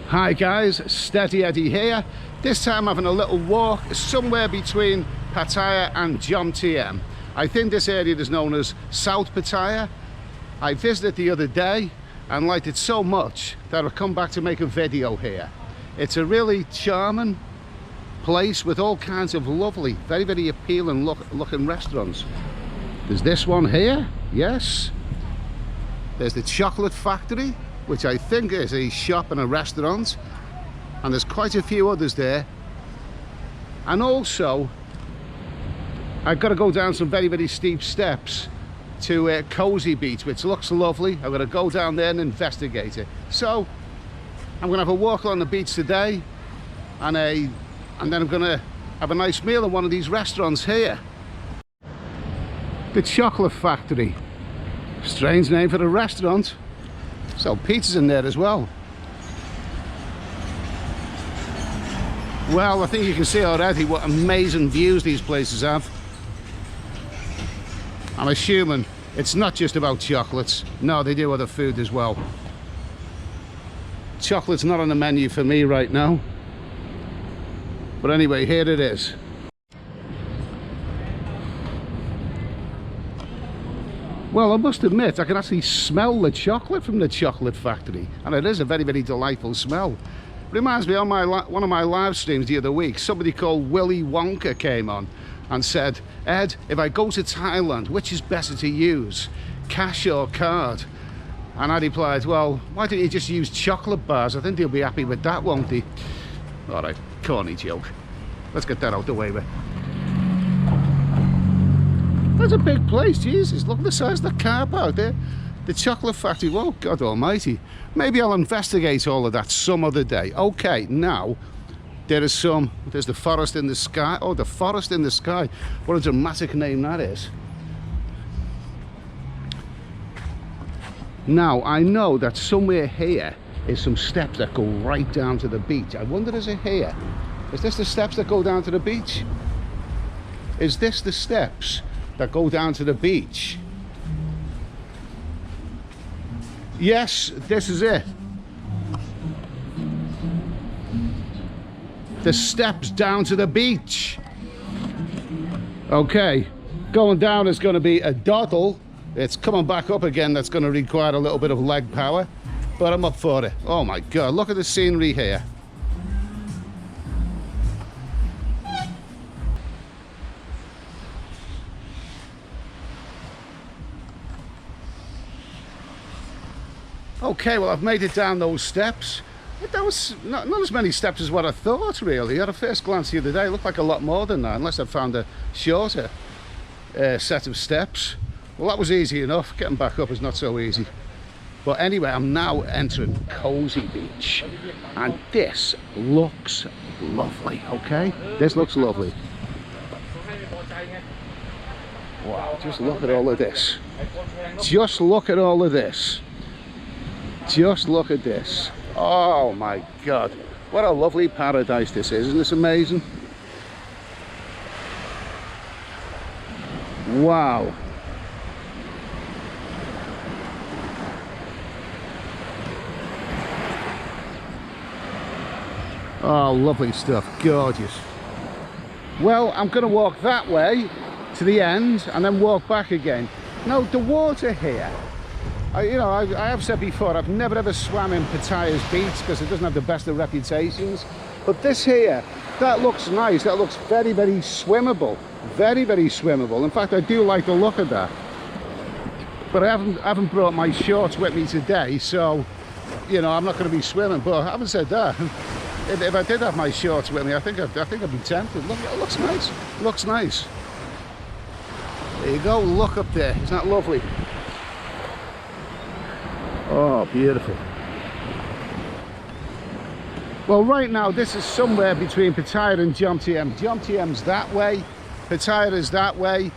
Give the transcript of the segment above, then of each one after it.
Hi guys, Steady Eddie here. This time I'm having a little walk somewhere between Pattaya and Jomtien. I think this area is known as South Pattaya. I visited the other day and liked it so much that I've come back to make a video here. It's a really charming place with all kinds of lovely, very appealing looking restaurants. There's this one here, yes. There's the chocolate factory, which I think is a shop and a restaurant, and there's quite a few others there. And also I've got to go down some very steep steps to Cosy Beach, which looks lovely. I'm going to go down there and investigate it. So I'm going to have a walk along the beach today, and then I'm going to have a nice meal in one of these restaurants here. The chocolate factory, strange name for a restaurant. So pizzas in there as well. Well, I think you can see already what amazing views these places have. I'm assuming it's not just about chocolates. No, they do other food as well. Chocolate's not on the menu for me right now. But anyway, here it is. Well, I must admit, I can actually smell the chocolate from the chocolate factory, and it is a very delightful smell. Reminds me on one of my live streams the other week, somebody called Willy Wonka came on and said, "Ed, if I go to Thailand, which is better to use, cash or card?" And I replied, "Well, why don't you just use chocolate bars? I think they'll be happy with that, won't they?" All right, corny joke. Let's get that out the way with. That's a big place, Jesus. Look at the size of the car park there. The chocolate factory, whoa, God almighty. Maybe I'll investigate all of that some other day. Okay, now, there's the forest in the sky. Oh, the forest in the sky. What a dramatic name that is. Now, I know that somewhere here is some steps that go right down to the beach. I wonder, is it here? Is this the steps that go down to the beach? Is this the steps that go down to the beach? Yes, this is it. The steps down to the beach. Okay, going down is going to be a doddle. It's coming back up again. That's going to require a little bit of leg power, but I'm up for it. Oh my God, look at the scenery here. Okay, well, I've made it down those steps. That was not as many steps as what I thought, really. At a first glance the other day, it looked like a lot more than that, unless I found a shorter set of steps. Well, that was easy enough. Getting back up is not so easy. But anyway, I'm now entering Cosy Beach, and this looks lovely, okay? This looks lovely. Wow, just look at all of this. Just look at all of this. Just look at this. Oh my God, what a lovely paradise this is. Isn't this amazing? Wow. Oh, lovely stuff. Gorgeous. Well, I'm going to walk that way to the end and then walk back again. Now, the water here, I have said before, I've never ever swam in Pattaya's beach because it doesn't have the best of reputations. But this here, that looks nice. That looks very swimmable. Very swimmable. In fact, I do like the look of that. But I haven't brought my shorts with me today, so I'm not going to be swimming. But having said that, if I did have my shorts with me, I think I'd be tempted. Look, it looks nice. It looks nice. There you go. Look up there. Isn't that lovely? Oh, beautiful. Well, right now this is somewhere between Pattaya and Jomtien. Jomtien's that way, Pattaya is that way.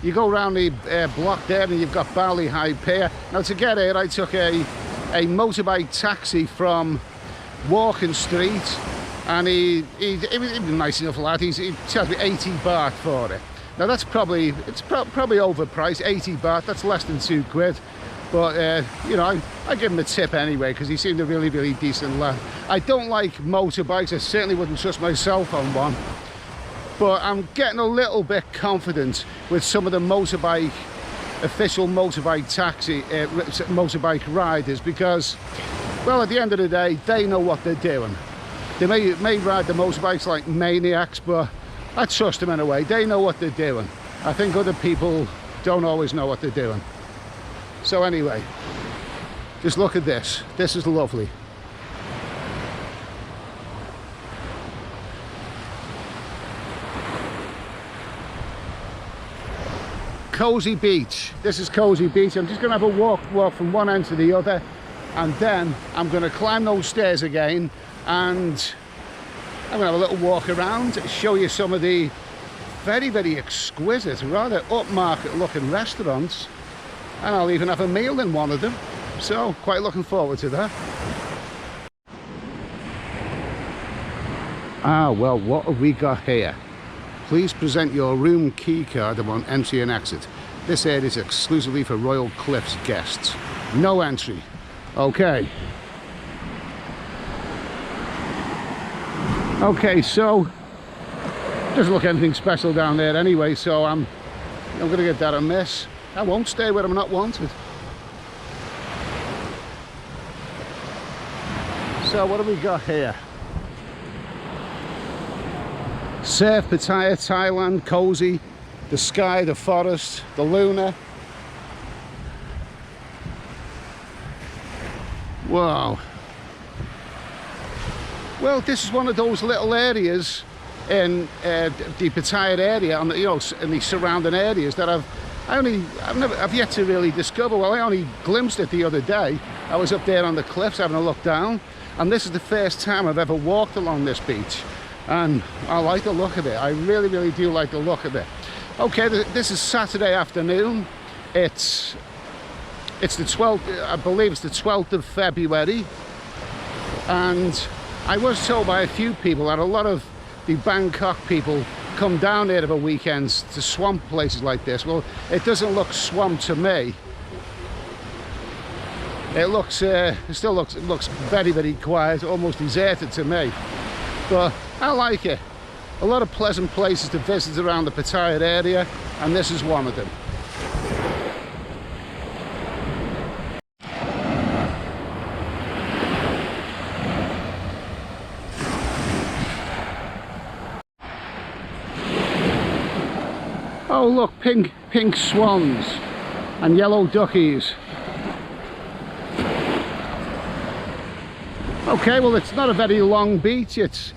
You go around the block there and you've got Bali High Pier. Now, to get here, I took a motorbike taxi from Walking Street, and he was a nice enough lad. He charged me 80 baht for it. Now that's probably overpriced. 80 baht, that's less than £2. But you know, I give him a tip anyway because he seemed a really, really decent lad. I don't like motorbikes. I certainly wouldn't trust myself on one. But I'm getting a little bit confident with some of the official motorbike riders, because, well, at the end of the day, they know what they're doing. They may ride the motorbikes like maniacs, but I trust them in a way. They know what they're doing. I think other people don't always know what they're doing. So anyway, just look at this. This is lovely. Cosy Beach. This is Cosy Beach. I'm just going to have a walk from one end to the other, and then I'm going to climb those stairs again, and I'm going to have a little walk around, show you some of the very, very exquisite, rather upmarket looking restaurants, and I'll even have a meal in one of them. So quite looking forward to that. Ah, well, what have we got here? Please present your room key card upon entry and exit. This area is exclusively for Royal Cliffs guests. No entry. Okay. Okay, so doesn't look anything special down there anyway, so I'm going to give that a miss. I won't stay where I'm not wanted. So what have we got here? South Pattaya, Thailand, Cosy, the sky, the forest, the Luna. Wow. Well, this is one of those little areas in the Pattaya area, and you know, in the surrounding areas that I've yet to really discover. Well, I only glimpsed it the other day. I was up there on the cliffs having a look down, and this is the first time I've ever walked along this beach. And I like the look of it. I really, really do like the look of it. Okay, this is Saturday afternoon. It's the 12th, I believe it's the 12th of February. And I was told by a few people that a lot of the Bangkok people come down here over weekends to swamp places like this. Well, it doesn't look swamp to me. It still looks very, very quiet, almost deserted to me. But I like it. A lot of pleasant places to visit around the Pattaya area, and this is one of them. Oh look, pink swans and yellow duckies. Okay, well, it's not a very long beach. It's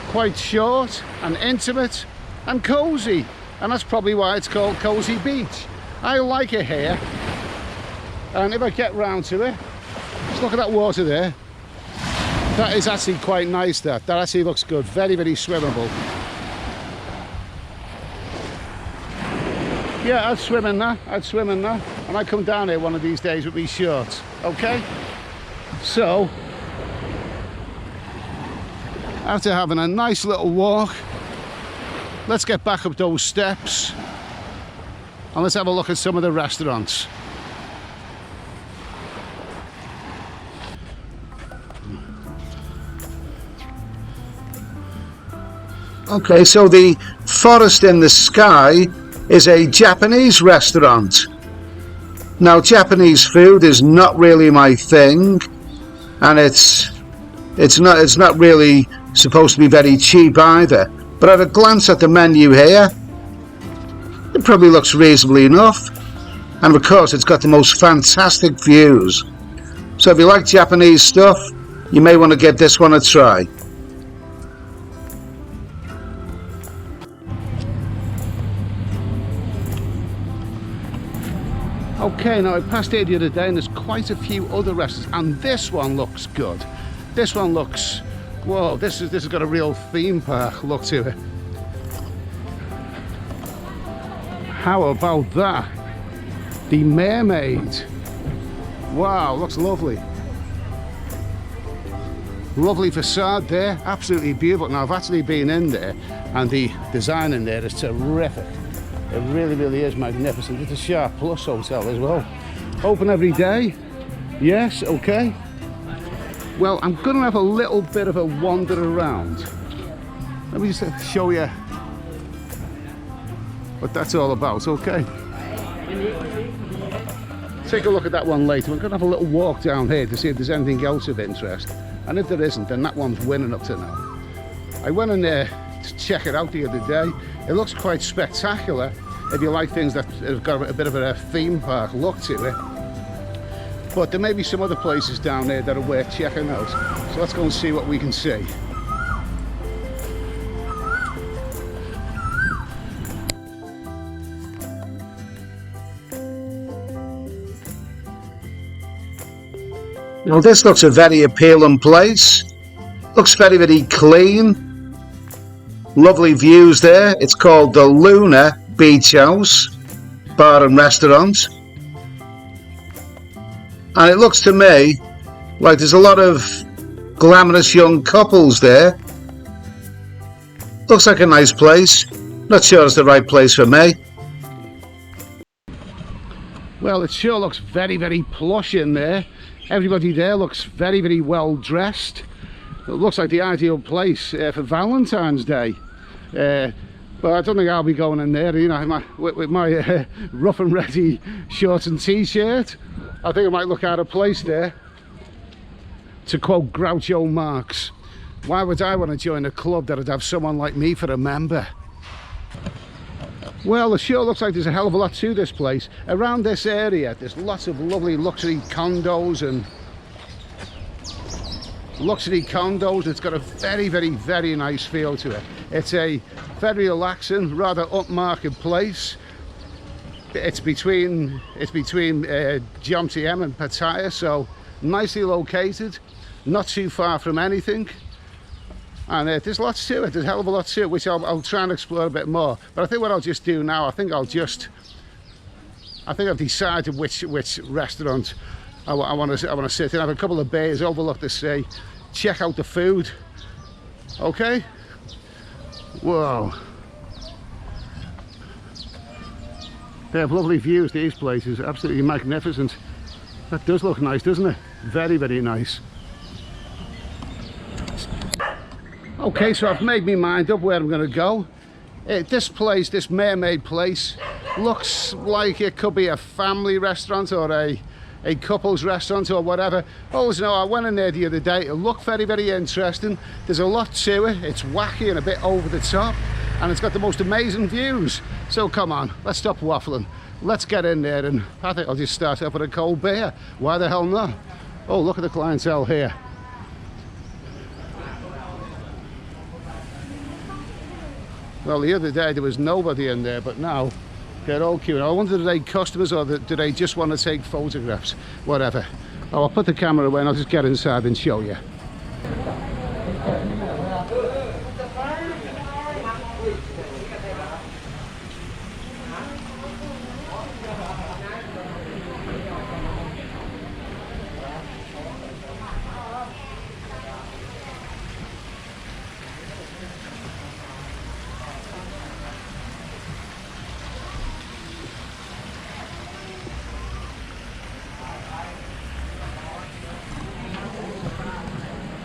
quite short and intimate and cozy, and that's probably why it's called Cosy Beach. I like it here, and if I get round to it, just look at that water there. That is actually quite nice. That actually looks good. Very, very swimmable. Yeah, I'd swim in that. I might come down here one of these days with these shorts. Okay, so after having a nice little walk, let's get back up those steps and let's have a look at some of the restaurants. Okay, so the forest in the sky is a Japanese restaurant. Now, Japanese food is not really my thing, and it's not really supposed to be very cheap either, but at a glance at the menu here, it probably looks reasonably enough, and of course it's got the most fantastic views. So if you like Japanese stuff, you may want to give this one a try. Okay, now I passed here the other day and there's quite a few other restaurants, and this one looks good. This one looks, whoa, this has got a real theme park look to it. How about that? The Mermaids. Wow, looks lovely. Lovely facade there, absolutely beautiful. Now I've actually been in there and the design in there is terrific. It really, really is magnificent. It's a Sharp Plus hotel as well. Open every day? Yes, okay. Well, I'm going to have a little bit of a wander around. Let me just show you what that's all about, okay? Take a look at that one later. We're going to have a little walk down here to see if there's anything else of interest. And if there isn't, then that one's winning up to now. I went in there to check it out the other day. It looks quite spectacular if you like things that have got a bit of a theme park look to it. But there may be some other places down there that are worth checking out. So let's go and see what we can see. Now this looks a very appealing place. Looks very, very clean. Lovely views there. It's called the Luna Beach House Bar and Restaurant. And it looks to me like there's a lot of glamorous young couples there. Looks like a nice place. Not sure it's the right place for me. Well, it sure looks very, very plush in there. Everybody there looks very, very well dressed. It looks like the ideal place for Valentine's Day. But I don't think I'll be going in there, you know, with my rough and ready shorts and t-shirt. I think I might look out of place there. To quote Groucho Marx, why would I want to join a club that'd have someone like me for a member? Well, it sure looks like there's a hell of a lot to this place. Around this area, there's lots of lovely luxury condos and it's got a very, very, very nice feel to it. It's a very relaxing, rather upmarket place. It's between Jomtien and Pattaya, so nicely located, not too far from anything. And there's lots to it, there's a hell of a lot to it, which I'll try and explore a bit more. But I think what I'll just do now, I think I've decided which restaurant I want to sit in, have a couple of beers, overlook the sea, check out the food. Okay? Whoa. They have lovely views, these places, absolutely magnificent. That does look nice, doesn't it? Very, very nice. Okay, so I've made my mind up where I'm going to go. This place, this mermaid place, looks like it could be a family restaurant or a couple's restaurant or whatever. Always know, I went in there the other day. It looked very, very interesting. There's a lot to it. It's wacky and a bit over the top, and it's got the most amazing views. So come on, let's stop waffling. Let's get in there, and I think I'll just start off with a cold beer. Why the hell not? Oh, look at the clientele here. Well, the other day there was nobody in there, but now they're all queuing. I wonder, do they customers or do they just want to take photographs? Whatever. Oh, I'll put the camera away and I'll just get inside and show you.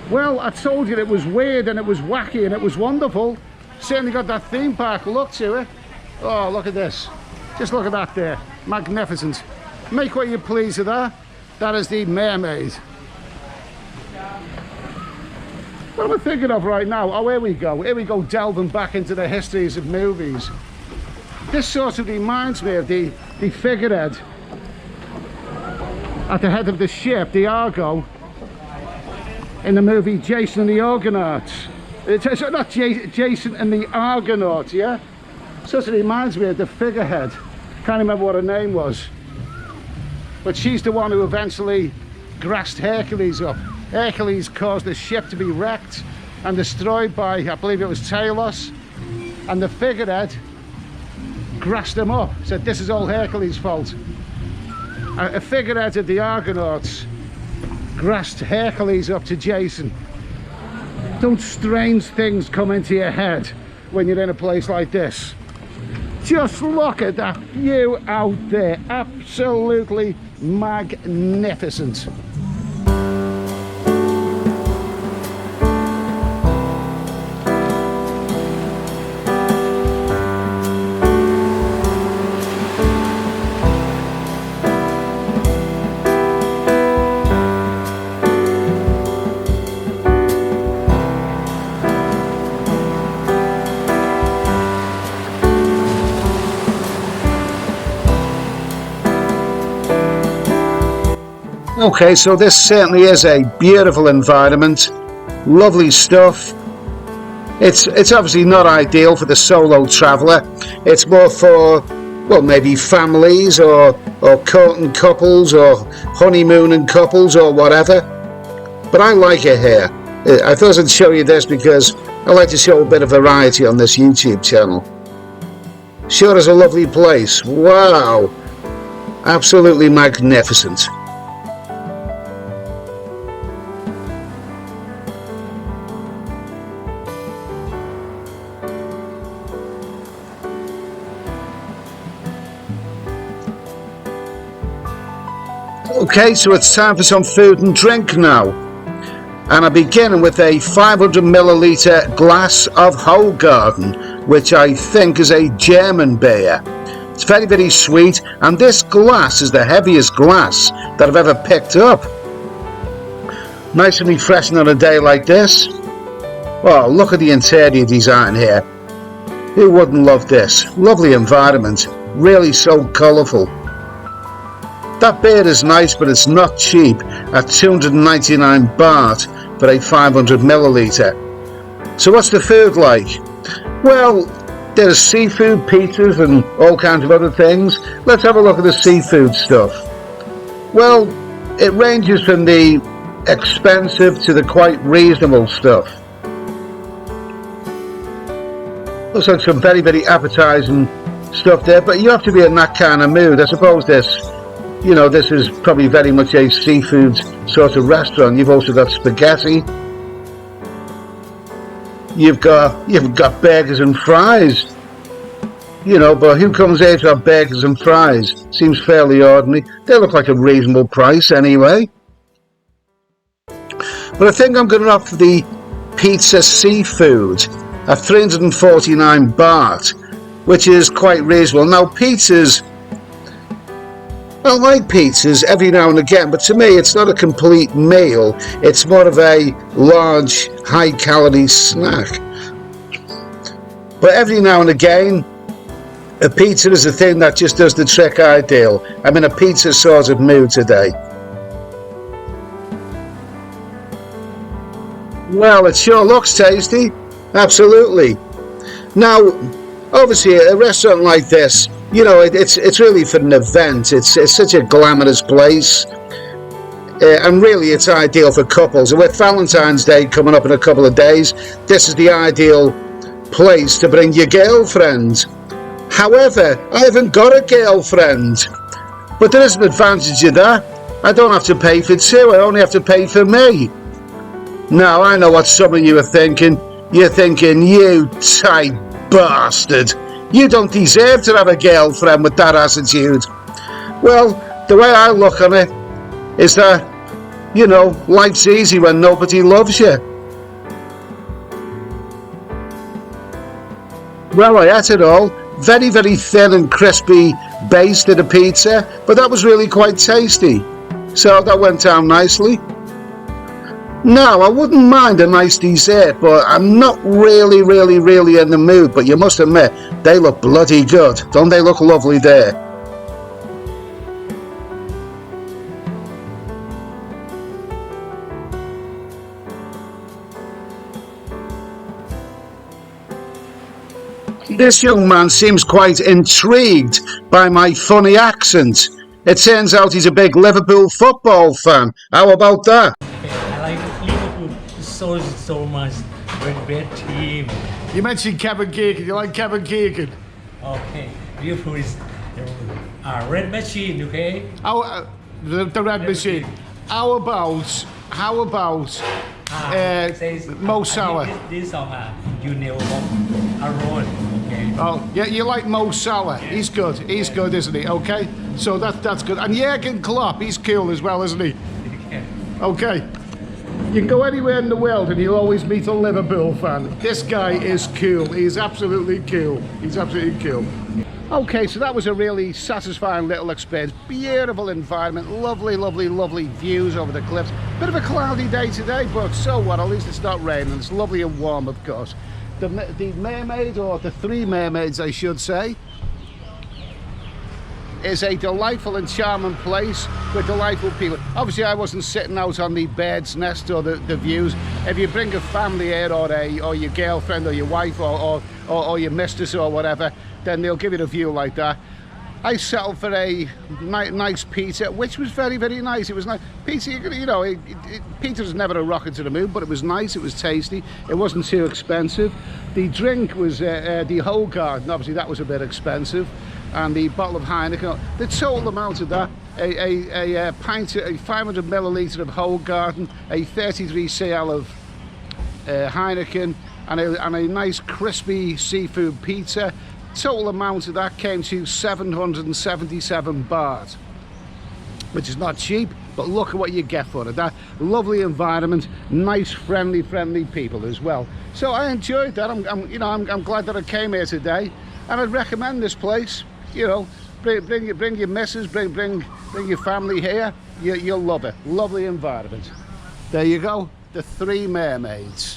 Well, I told you it was weird and it was wacky and it was wonderful. Certainly got that theme park look to it. Oh, look at this. Just look at that there. Magnificent. Make what you please of that. That is the Mermaid. What am I thinking of right now? Oh, here we go. Here we go, delving back into the histories of movies. This sort of reminds me of the figurehead at the head of the ship, the Argo, in the movie Jason and the Argonauts. It's not Jason and the Argonauts, yeah? So it reminds me of the figurehead. Can't remember what her name was. But she's the one who eventually grassed Hercules up. Hercules caused the ship to be wrecked and destroyed by, I believe it was Talos. And the figurehead grassed him up. Said this is all Hercules' fault. A figurehead of the Argonauts grassed Hercules up to Jason. Don't strange things come into your head when you're in a place like this. Just look at that view out there. Absolutely magnificent. Okay, so this certainly is a beautiful environment, lovely stuff. It's obviously not ideal for the solo traveller. It's more for, well, maybe families or courting couples or honeymooning couples or whatever. But I like it here. I thought I'd show you this because I like to show a bit of variety on this YouTube channel. Sure is a lovely place. Wow, absolutely magnificent. Okay, so it's time for some food and drink now. And I'm beginning with a 500 milliliter glass of Hoegaarden, which I think is a German beer. It's very, very sweet, and this glass is the heaviest glass that I've ever picked up. Nice and refreshing on a day like this. Oh, look at the interior design here. Who wouldn't love this? Lovely environment, really so colourful. That beer is nice, but it's not cheap at 299 baht for a 500 milliliter. So what's the food like? Well, there's seafood, pizzas and all kinds of other things. Let's have a look at the seafood stuff. Well, it ranges from the expensive to the quite reasonable stuff. Looks like some very, very appetizing stuff there, but you have to be in that kind of mood. I suppose this is probably very much a seafood sort of restaurant. You've also got spaghetti. You've got burgers and fries. But who comes here to have burgers and fries? Seems fairly ordinary. They look like a reasonable price anyway. But I think I'm going to opt for the pizza seafood at 349 baht, which is quite reasonable. Now, pizzas, I like pizzas every now and again, but to me it's not a complete meal. It's more of a large, high-calorie snack. But every now and again, a pizza is a thing that just does the trick ideal. I'm in a pizza sort of mood today. Well, it sure looks tasty. Absolutely. Now, obviously, a restaurant like this, it's really for an event. It's such a glamorous place, and really it's ideal for couples. And with Valentine's Day coming up in a couple of days, this is the ideal place to bring your girlfriend. However, I haven't got a girlfriend, but there is an advantage of that. I don't have to pay for two, I only have to pay for me. Now, I know what some of you are thinking. You're thinking, you tight bastard. You don't deserve to have a girlfriend with that attitude. Well, the way I look on it is that, life's easy when nobody loves you. Well, I ate it all. Very, very thin and crispy base to the pizza, but that was really quite tasty. So that went down nicely. Now, I wouldn't mind a nice dessert, but I'm not really in the mood. But you must admit, they look bloody good. Don't they look lovely there? This young man seems quite intrigued by my funny accent. It turns out he's a big Liverpool football fan. How about that? I like Liverpool so much. Great team. You mentioned Kevin Keegan. You like Kevin Keegan? Okay, Liverpool is red machine. Okay. The red machine. How about Mo Salah? This song you never walk alone. Yeah. Oh, yeah, you like Mo Salah. He's good. He's good, isn't he? Okay, so that's good. And Jurgen Klopp, he's cool as well, isn't he? Yeah. Okay. You can go anywhere in the world and you'll always meet a Liverpool fan. This guy is cool. He's absolutely cool. He's absolutely cool. Okay, so that was a really satisfying little experience. Beautiful environment, lovely, lovely, lovely views over the cliffs. Bit of a cloudy day today, but so what? At least it's not raining. It's lovely and warm, of course. The Mermaid, or the Three Mermaids, I should say, is a delightful and charming place with delightful people. Obviously, I wasn't sitting out on the bird's nest or the views. If you bring a family here, or your girlfriend or your wife or your mistress or whatever, then they'll give you a view like that. I settled for a nice pizza, which was very, very nice. It was nice. Pizza, you know, pizza was never a rocket to the moon, but it was nice, it was tasty, it wasn't too expensive. The drink was the whole garden, obviously that was a bit expensive, and the bottle of Heineken. The total amount of that, a pint, a 500 millilitre of whole garden, a 33 cl of Heineken, and a nice crispy seafood pizza. Total amount of that came to 777 baht, which is not cheap, but look at what you get for it. That lovely environment, nice, friendly people as well. So I enjoyed that. I'm glad that I came here today, and I'd recommend this place. You know, bring your missus, bring your family here. You'll love it. Lovely environment. There you go, the Three Mermaids.